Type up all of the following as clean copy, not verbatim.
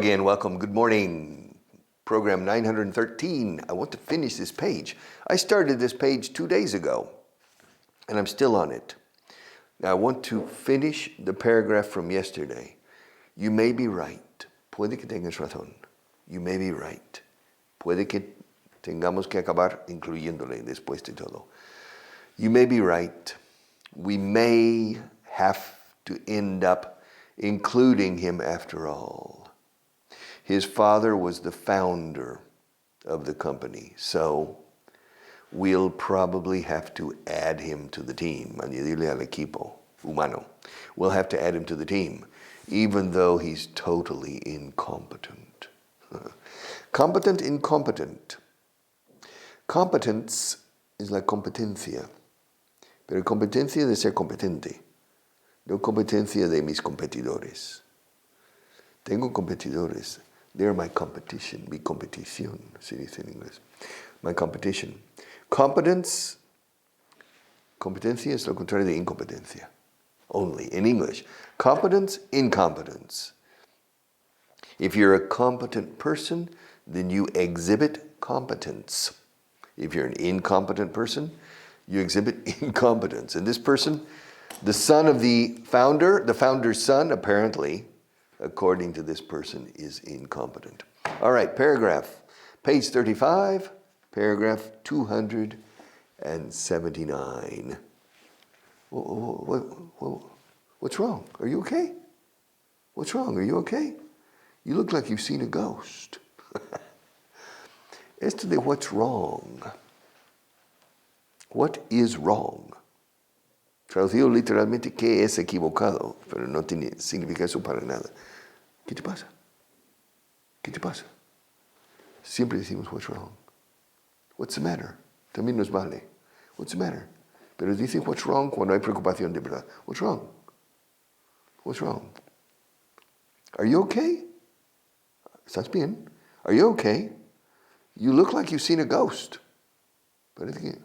again, welcome, good morning. Program 913. I want to finish this page. I started this page 2 days ago, and I'm still on it. Now I want to finish the paragraph from yesterday. You may be right. Puede que tengas razón. You may be right. Puede que tengamos que acabar incluyéndole después de todo. You may be right. We may have to end up including him after all. His father was the founder of the company, so we'll probably have to add him to the team. Añadirle al equipo humano. We'll have to add him to the team, even though he's totally incompetent. Competent, incompetent. Competence is la competencia, pero competencia de ser competente, no competencia de mis competidores. Tengo competidores. They're my competition, mi competición, se dice en inglés. My competition. Competence, competencia es lo contrario de incompetencia. Only, in English. Competence, incompetence. If you're a competent person, then you exhibit competence. If you're an incompetent person, you exhibit incompetence. And this person, the son of the founder's son, apparently, according to this person, is incompetent. All right, paragraph, page 35, paragraph 279. What's wrong? Are you okay? What's wrong? Are you okay? You look like you've seen a ghost. Esto de what's wrong. What is wrong? Traducido literalmente, ¿qué es equivocado? Pero no tiene significa eso para nada. ¿Qué te pasa? ¿Qué te pasa? Siempre decimos, what's wrong? What's the matter? También nos vale. What's the matter? Pero dice what's wrong cuando hay preocupación de verdad. What's wrong? What's wrong? Are you okay? ¿Estás bien? Are you okay? You look like you've seen a ghost. Parece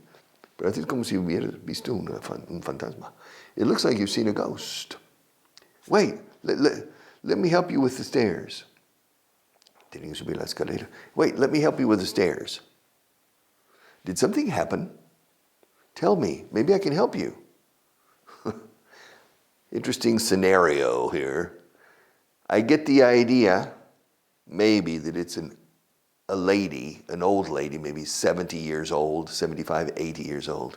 como si hubieras visto un fantasma. It looks like you've seen a ghost. Wait, let me help you with the stairs. Tienen que subir la escalera. Wait, let me help you with the stairs. Did something happen? Tell me, maybe I can help you. Interesting scenario here. I get the idea, maybe, that it's a lady, an old lady, maybe 70 years old, 75, 80 years old.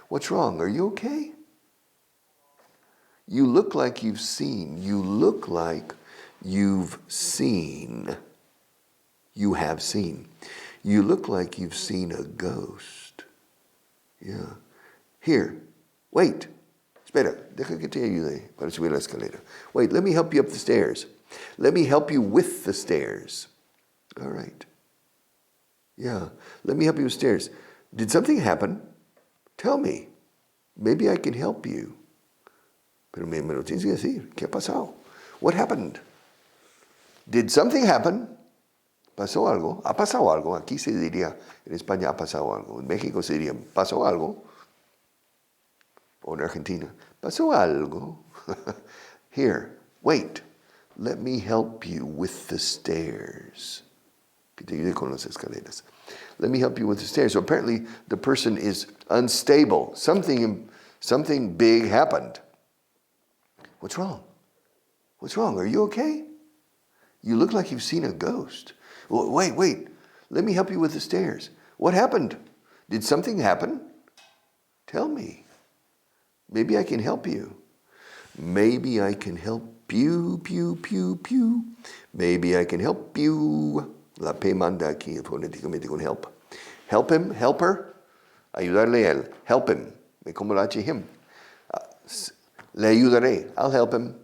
What's wrong? Are you okay? You look like you've seen. You look like you've seen. You have seen. You look like you've seen a ghost. Yeah. Here. Wait. Espera. Deja que te ayude para subir la escalera. Wait, let me help you up the stairs. Let me help you with the stairs. All right. Yeah. Let me help you with stairs. Did something happen? Tell me. Maybe I can help you. Pero me lo tienes que decir. ¿Qué ha pasado? What happened? Did something happen? ¿Pasó algo? ¿Ha pasado algo? Aquí se diría, en España ha pasado algo. En México se diría, ¿pasó algo? O en Argentina, ¿pasó algo? Here, wait. Let me help you with the stairs. Que te ayude con las escaleras. Let me help you with the stairs. So apparently the person is unstable. Something big happened. What's wrong? What's wrong? Are you okay? You look like you've seen a ghost. Wait. Let me help you with the stairs. What happened? Did something happen? Tell me. Maybe I can help you. Maybe I can help you, pew. Maybe I can help you. La P manda aquí fonéticamente con help. Help him, help her. Ayudarle a él. Help him. Me como la H him. Le ayudaré. I'll help him.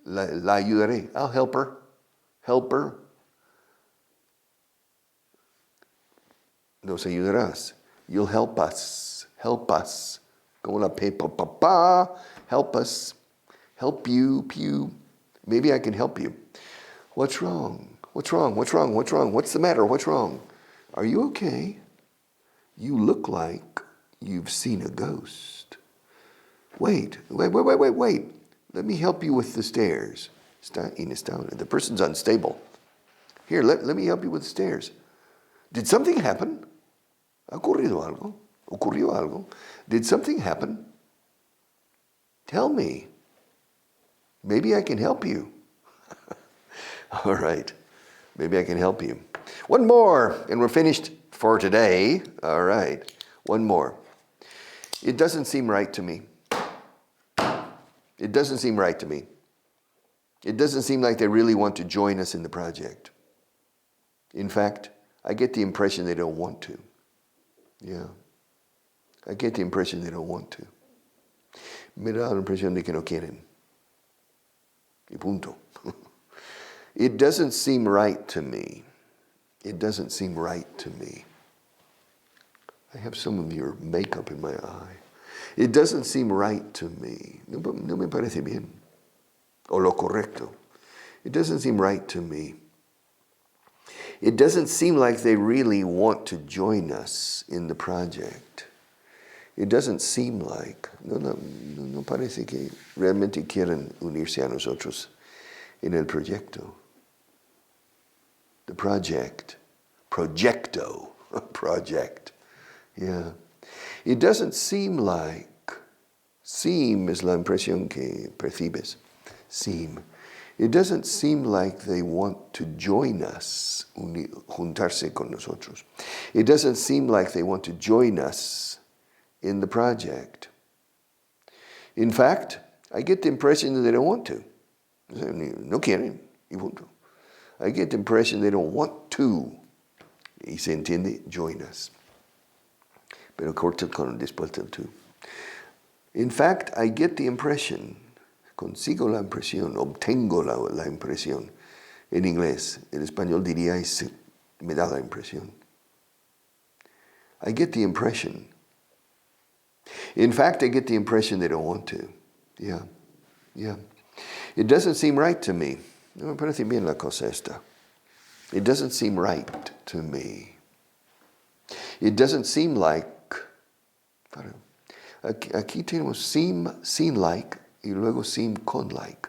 La ayudaré. I'll help her. Help her. Nos ayudarás. You'll help us. Help us. Como la P, pa. Help us. Help you, pew. Maybe I can help you. What's wrong? What's wrong? What's wrong? What's wrong? What's the matter? What's wrong? Are you okay? You look like you've seen a ghost. Wait. Let me help you with the stairs. Está inestable. The person's unstable. Here, let me help you with the stairs. Did something happen? ¿Ha ocurrido algo? ¿Ocurrió algo? Did something happen? Tell me. Maybe I can help you. All right. Maybe I can help you. One more, and we're finished for today. All right. One more. It doesn't seem right to me. It doesn't seem right to me. It doesn't seem like they really want to join us in the project. In fact, I get the impression they don't want to. Yeah. I get the impression they don't want to. Me da la impresión de que no quieren. Y punto. It doesn't seem right to me. It doesn't seem right to me. I have some of your makeup in my eye. It doesn't seem right to me. No me parece bien. O lo correcto. It doesn't seem right to me. It doesn't seem like they really want to join us in the project. It doesn't seem like. No parece que realmente quieren unirse a nosotros en el proyecto. The project. Projecto. Project. Yeah. It doesn't seem like. Seem es la impresión que percibes. Seem. It doesn't seem like they want to join us, juntarse con nosotros. It doesn't seem like they want to join us in the project. In fact, I get the impression that they don't want to. No quieren, y punto. I get the impression they don't want to, y se entiende, join us. Pero corta con después del to. In fact, I get the impression, consigo la impresión, obtengo la impresión. En inglés, en español diría, me da la impresión. I get the impression. In fact, I get the impression they don't want to. Yeah. It doesn't seem right to me. No me parece bien la cosa esta. It doesn't seem right to me. It doesn't seem like. Aquí tenemos seem like y luego seem con like.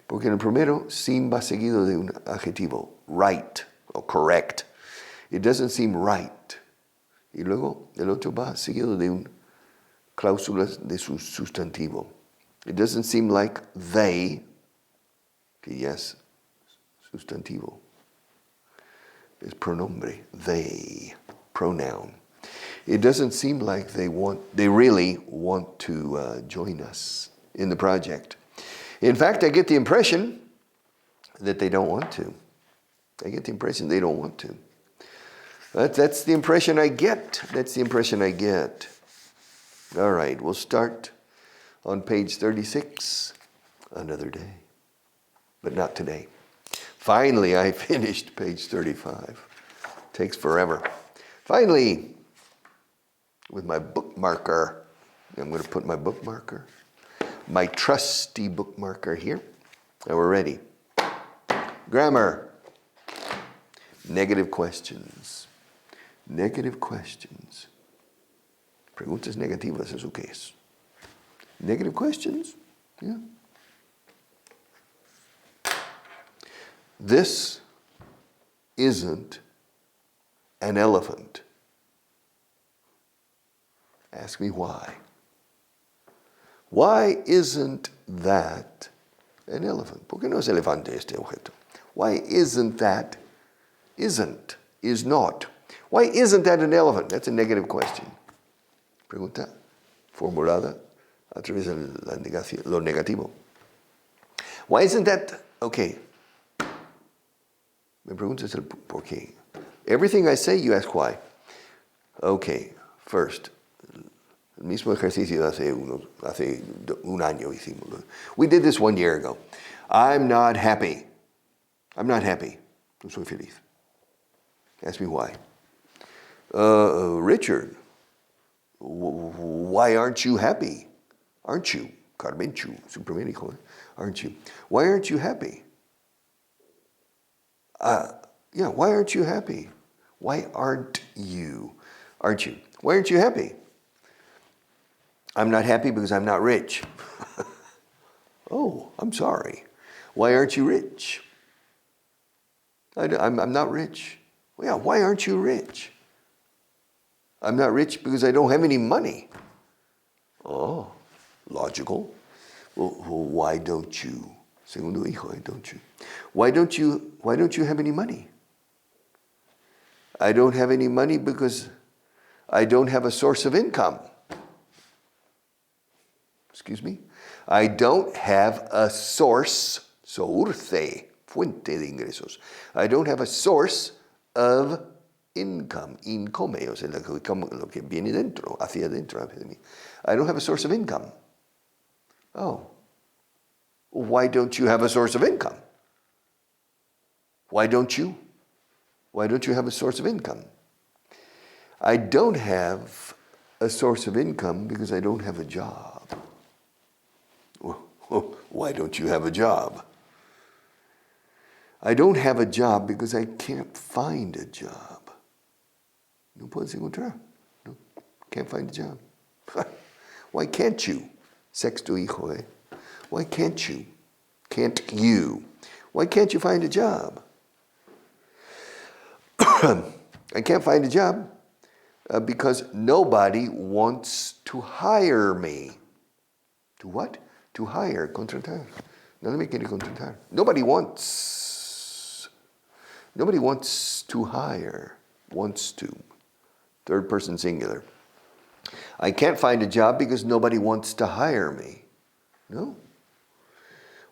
Porque en el primero, seem va seguido de un adjetivo, right o correct. It doesn't seem right. Y luego el otro va seguido de un cláusula de su sustantivo. It doesn't seem like they, que ya es sustantivo. Es pronombre, they, pronoun. It doesn't seem like they really want to join us in the project. In fact, I get the impression that they don't want to. I get the impression they don't want to. That's the impression I get. That's the impression I get. All right, we'll start on page 36 another day, but not today. Finally, I finished page 35. Takes forever. Finally, with my bookmarker, I'm going to put my bookmarker, my trusty bookmarker here, and we're ready. Grammar. Negative questions. Negative questions. Preguntas negativas, ¿eso qué es? Negative questions? Yeah. This isn't an elephant. Ask me why. Why isn't that an elephant? ¿Por qué no es elefante este objeto? Why isn't that? Isn't. Is not. Why isn't that an elephant? That's a negative question. Pregunta formulada a través de lo negativo. Why isn't that? Okay. Me preguntas el por qué. Everything I say, you ask why. Okay. First, el mismo ejercicio hace un año hicimos. We did this 1 year ago. I'm not happy. I'm not happy. No soy feliz. Ask me why. Richard, why aren't you happy? Aren't you? Carmenchu, su primer hijo. Aren't you? Why aren't you happy? Why aren't you happy? Why aren't you? Aren't you? Why aren't you happy? I'm not happy because I'm not rich. Oh, I'm sorry. Why aren't you rich? I'm not rich. Well, yeah, why aren't you rich? I'm not rich because I don't have any money. Oh, logical. Well, why don't you? Segundo hijo, don't you? Why don't you have any money? I don't have any money because I don't have a source of income. Excuse me? I don't have a source, source, fuente de ingresos. I don't have a source of income, income, o sea, lo que viene dentro, hacia dentro de mí. I don't have a source of income. Oh, why don't you have a source of income? Why don't you? Why don't you have a source of income? I don't have a source of income because I don't have a job. Why don't you have a job? I don't have a job because I can't find a job. No puedes encontrar. No, can't find a job. Why can't you? Sexto hijo, eh? Why can't you? Can't you? Why can't you find a job? I can't find a job because nobody wants to hire me. To what? To hire, contratar. Nadie me quiere contratar. Nobody wants to hire. Wants to. Third person singular. I can't find a job because nobody wants to hire me. No.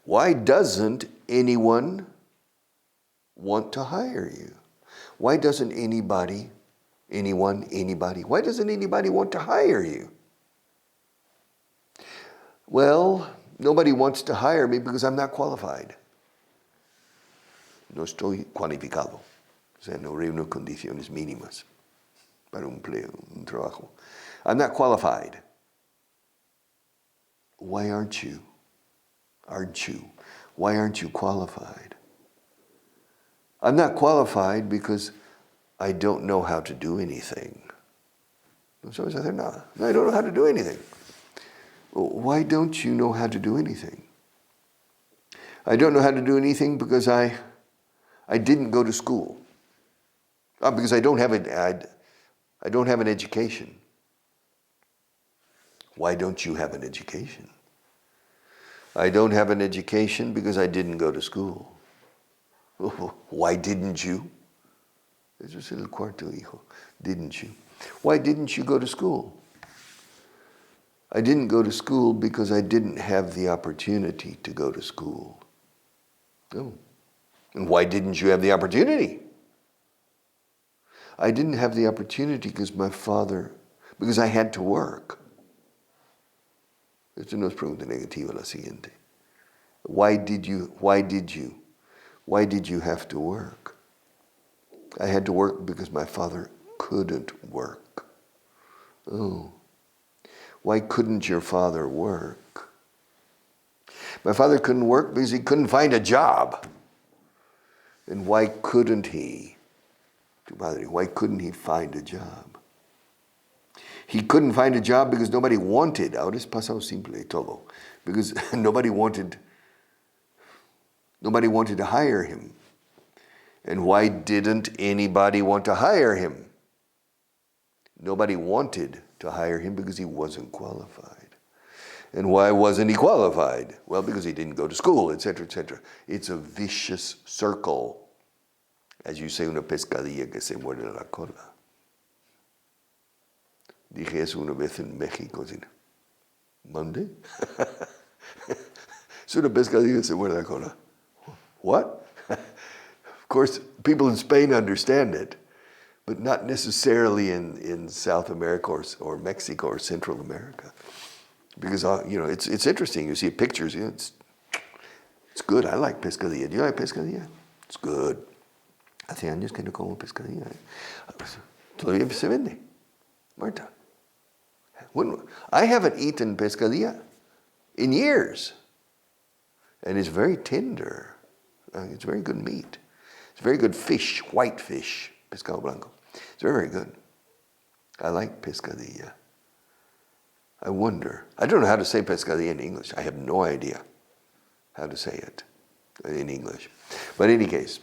Why doesn't anyone want to hire you? Why doesn't anybody, why doesn't anybody want to hire you? Well, nobody wants to hire me because I'm not qualified. No estoy cualificado. O sea, no reúno condiciones mínimas para un empleo, un trabajo. I'm not qualified. Why aren't you? Aren't you? Why aren't you qualified? I'm not qualified because I don't know how to do anything. No sabes hacer nada. No, I don't know how to do anything. Well, why don't you know how to do anything? I don't know how to do anything because I didn't go to school. Because I don't have an education. Why don't you have an education? I don't have an education because I didn't go to school. Why didn't you? Eso es el cuarto hijo. Didn't you? Why didn't you go to school? I didn't go to school because I didn't have the opportunity to go to school. Oh. And why didn't you have the opportunity? I didn't have the opportunity because I had to work. Esto no es pregunta negativa, la siguiente. Why did you have to work? I had to work because my father couldn't work. Oh. Why couldn't your father work? My father couldn't work because he couldn't find a job. And why couldn't he? Tu padre, why couldn't he find a job? He couldn't find a job because nobody wanted. Ahora es pasado simple todo. Because nobody wanted to hire him. And why didn't anybody want to hire him? Nobody wanted to hire him because he wasn't qualified. And why wasn't he qualified? Well, because he didn't go to school, etc., etc. It's a vicious circle. As you say, una pescadilla que se muerde la cola. Dije eso una vez en México. ¿Mande? Es una pescadilla que se muerde la cola. What? Of course, people in Spain understand it, but not necessarily in South America or Mexico or Central America. Because, it's interesting. You see pictures. It's good. I like pescadilla. Do you like pescadilla? It's good. Hace años que no como pescadilla. Todavía se vende. Marta. I haven't eaten pescadilla in years. And it's very tender. It's very good meat. It's very good fish, white fish, pescado blanco. It's very, very good. I like pescadilla. I wonder. I don't know how to say pescadilla in English. I have no idea. how to say it in English. But in any case,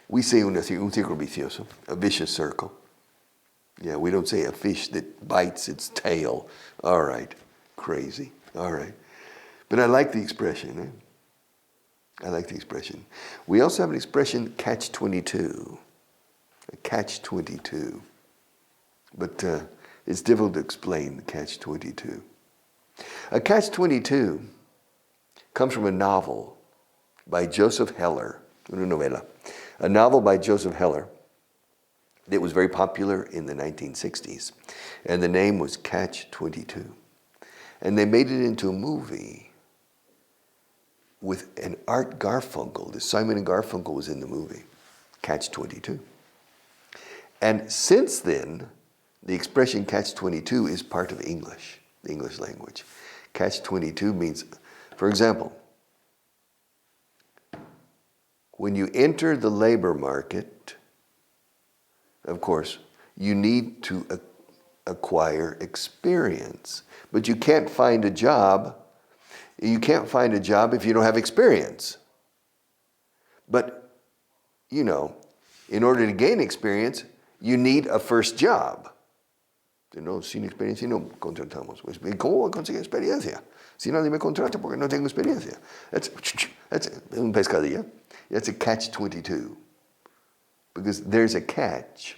we say un círculo vicioso, a vicious circle. Yeah, we don't say a fish that bites its tail. All right, crazy. All right. But I like the expression. I like the expression. We also have an expression, catch-22. A catch-22. But it's difficult to explain the catch-22. A catch-22 comes from a novel by Joseph Heller, una novela. A novel by Joseph Heller that was very popular in the 1960s. And the name was Catch-22. And they made it into a movie with an Art Garfunkel. Simon and Garfunkel was in the movie, Catch-22. And since then, the expression Catch-22 is part of English, the English language. Catch-22 means, for example, when you enter the labor market, of course, you need to acquire experience. But you can't find a job. You can't find a job if you don't have experience. But, you know, in order to gain experience, you need a first job. No, sin experiencia no contratamos. ¿Cómo voy a conseguir experiencia? Si nadie me contrata porque no tengo experiencia. That's un pescadilla. That's a catch-22. Because there's a catch.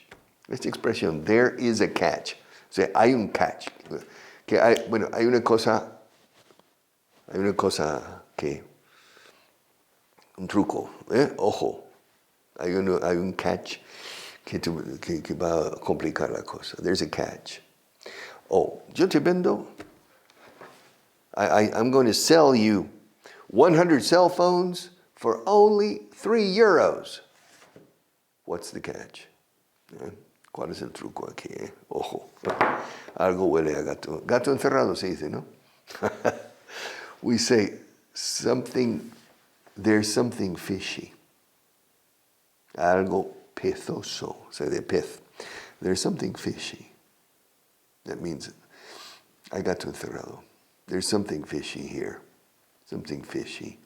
Esta expresión, there is a catch. O sea, hay un catch. Que hay una cosa que, un truco, ojo. Hay un catch que va a complicar la cosa. There's a catch. Oh, yo te vendo. I'm going to sell you 100 cell phones for only €3. What's the catch? ¿Cuál es el truco aquí? Ojo. Algo huele a gato. Gato encerrado se dice, ¿no? We say there's something fishy. Algo pezoso, say de pez. There's something fishy. That means I got to encerrado. There's something fishy here. Something fishy.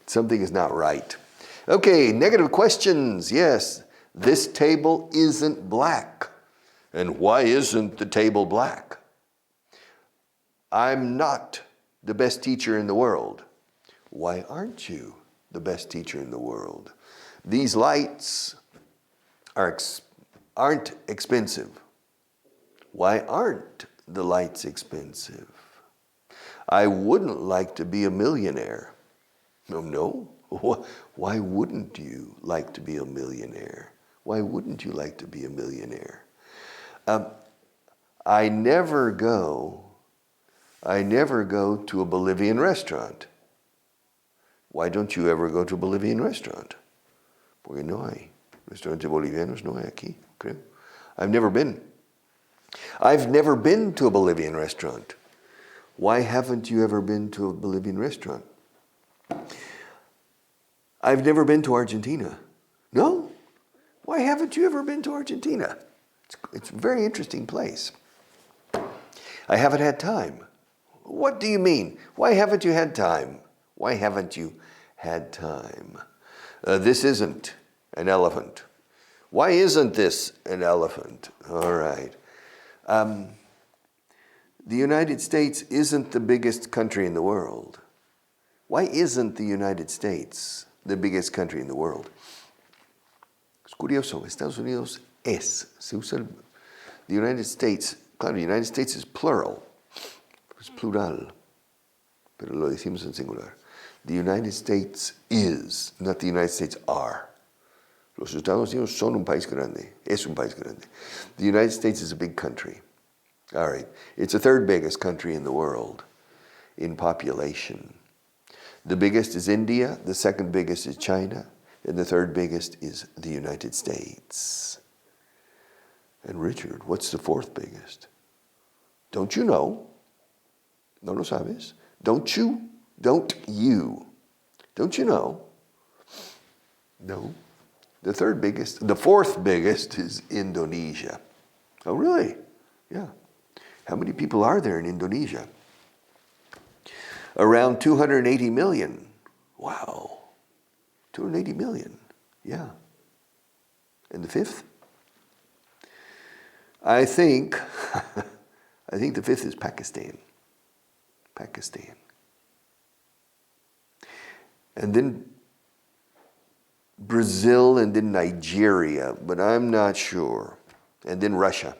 Something is not right. Okay, negative questions. Yes, this table isn't black. And why isn't the table black? I'm not the best teacher in the world. Why aren't you the best teacher in the world? These lights aren't expensive. Why aren't the lights expensive? I wouldn't like to be a millionaire. No. Why wouldn't you like to be a millionaire? Why wouldn't you like to be a millionaire? I never go to a Bolivian restaurant. Why don't you ever go to a Bolivian restaurant? Porque no hay. Restaurantes bolivianos no hay aquí, creo. I've never been to a Bolivian restaurant. Why haven't you ever been to a Bolivian restaurant? I've never been to Argentina. No? Why haven't you ever been to Argentina? It's a very interesting place. I haven't had time. What do you mean? Why haven't you had time? Why haven't you had time? This isn't an elephant. Why isn't this an elephant? All right. The United States isn't the biggest country in the world. Why isn't the United States the biggest country in the world? Es curioso, Estados Unidos es. Se usa the United States, claro, the United States is plural. Es plural, pero lo decimos en singular. The United States is, not the United States are. Los Estados Unidos son un país grande. Es un país grande. The United States is a big country. All right. It's the third biggest country in the world in population. The biggest is India, the second biggest is China, and the third biggest is the United States. And Richard, what's the fourth biggest? Don't you know? No lo sabes? Don't you? Don't you know? No. The fourth biggest is Indonesia. Oh, really? Yeah. How many people are there in Indonesia? Around 280 million. Wow. 280 million. Yeah. And the fifth? I think the fifth is Pakistan. Pakistan. And then Brazil, and then Nigeria, but I'm not sure. And then Russia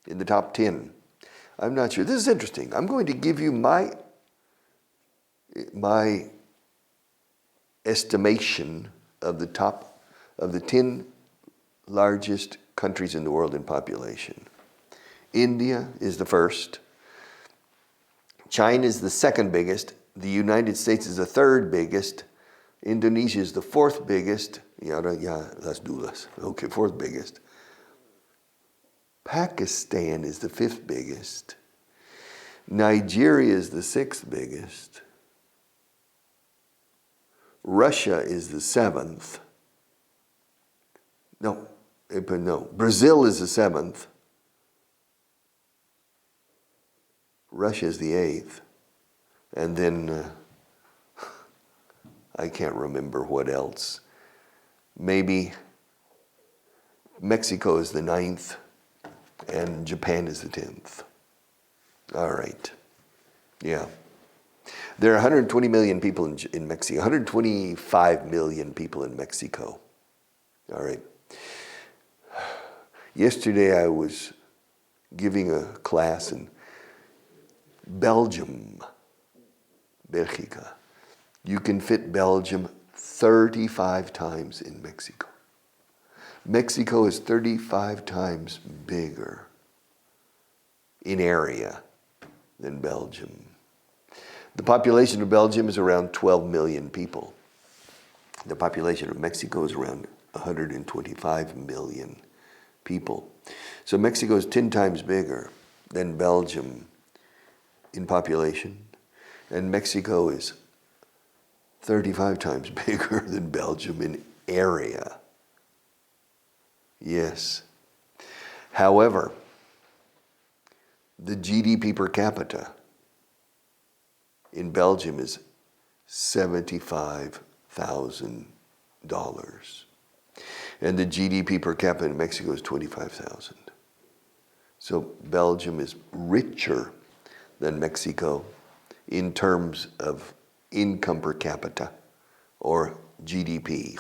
in the top 10. I'm not sure. This is interesting. I'm going to give you my estimation of the 10 largest countries in the world in population. India is the first. China is the second biggest. The United States is the third biggest. Indonesia is the fourth biggest. Yeah, let's do this. Okay, fourth biggest. Pakistan is the fifth biggest. Nigeria is the sixth biggest. Russia is the seventh. No. Brazil is the seventh. Russia is the eighth. And then I can't remember what else. Maybe Mexico is the ninth and Japan is the 10th. All right. Yeah. There are 120 million people in Mexico, 125 million people in Mexico. All right. Yesterday I was giving a class in Belgium, Belgica. You can fit Belgium 35 times in Mexico. Mexico is 35 times bigger in area than Belgium. The population of Belgium is around 12 million people. The population of Mexico is around 125 million people. So Mexico is 10 times bigger than Belgium in population, and Mexico is 35 times bigger than Belgium in area. Yes. However, the GDP per capita in Belgium is $75,000. And the GDP per capita in Mexico is 25,000. So Belgium is richer than Mexico in terms of income per capita, or GDP,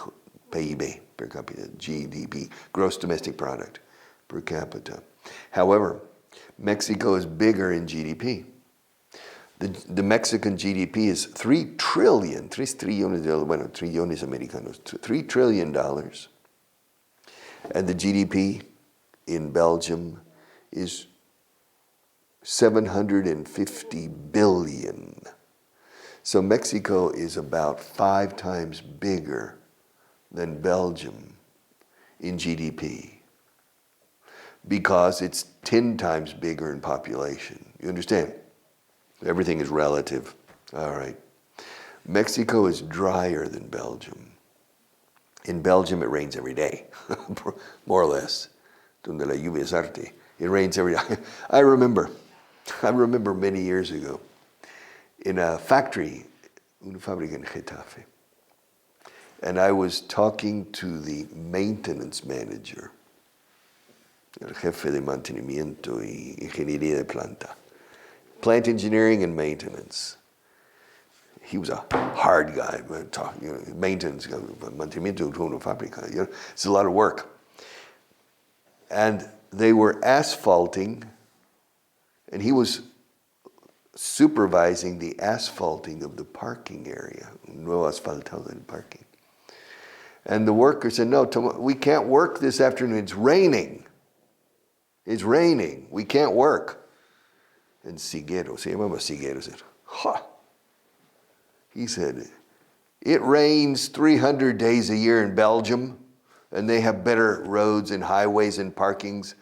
PIB per capita, GDP, gross domestic product per capita. However, Mexico is bigger in GDP. The Mexican GDP is $3 trillion americanos, $3 trillion. And the GDP in Belgium is 750 billion. So Mexico is about 5 times bigger than Belgium in GDP because it's 10 times bigger in population. You understand? Everything is relative. All right. Mexico is drier than Belgium. In Belgium, it rains every day, more or less. Donde la lluvia es arte. It rains every day. I remember many years ago in a factory, una fábrica en Getafe, and I was talking to the maintenance manager, el jefe de mantenimiento y ingeniería de planta, plant engineering and maintenance. He was a hard guy, but maintenance, mantenimiento de una fábrica, it's a lot of work. And they were asphalting, and he was supervising the asphalting of the parking area, nuevo asfaltado del parking. And the worker said, no, we can't work this afternoon, it's raining. It's raining, we can't work. And Siguero, se llamaba Siguero, said, ha. He said, it rains 300 days a year in Belgium, and they have better roads and highways and parkings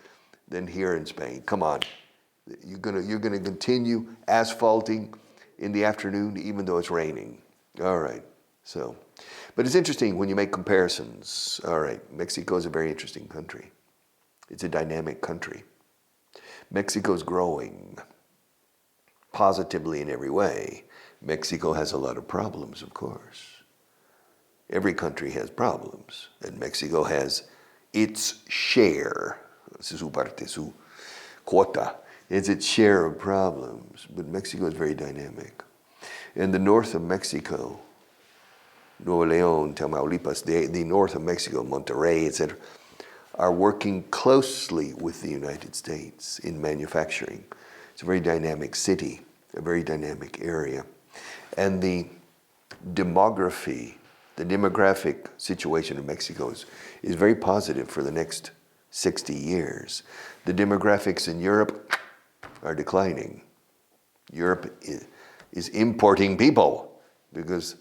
than here in Spain. Come on. You're gonna continue asphalting in the afternoon even though it's raining. All right. So, but it's interesting when you make comparisons. All right. Mexico is a very interesting country. It's a dynamic country. Mexico's growing positively in every way. Mexico has a lot of problems, of course. Every country has problems, and Mexico has its share, su parte, su quota, it's its share of problems, but Mexico is very dynamic. In the north of Mexico, Nuevo León, Tamaulipas, the north of Mexico, Monterrey, etc., are working closely with the United States in manufacturing. It's a very dynamic city, a very dynamic area. And the demographic situation in Mexico is very positive for the next 60 years. The demographics in Europe are declining. Europe is importing people because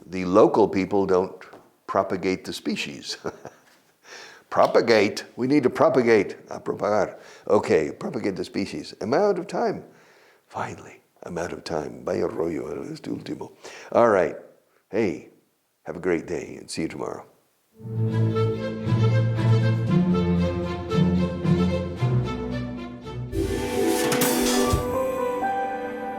the local people don't propagate the species. Propagate, we need to propagate, propagar. Okay, propagate the species. Am I out of time? Finally, I'm out of time. Vaya rollo, este último. All right, hey, have a great day and see you tomorrow.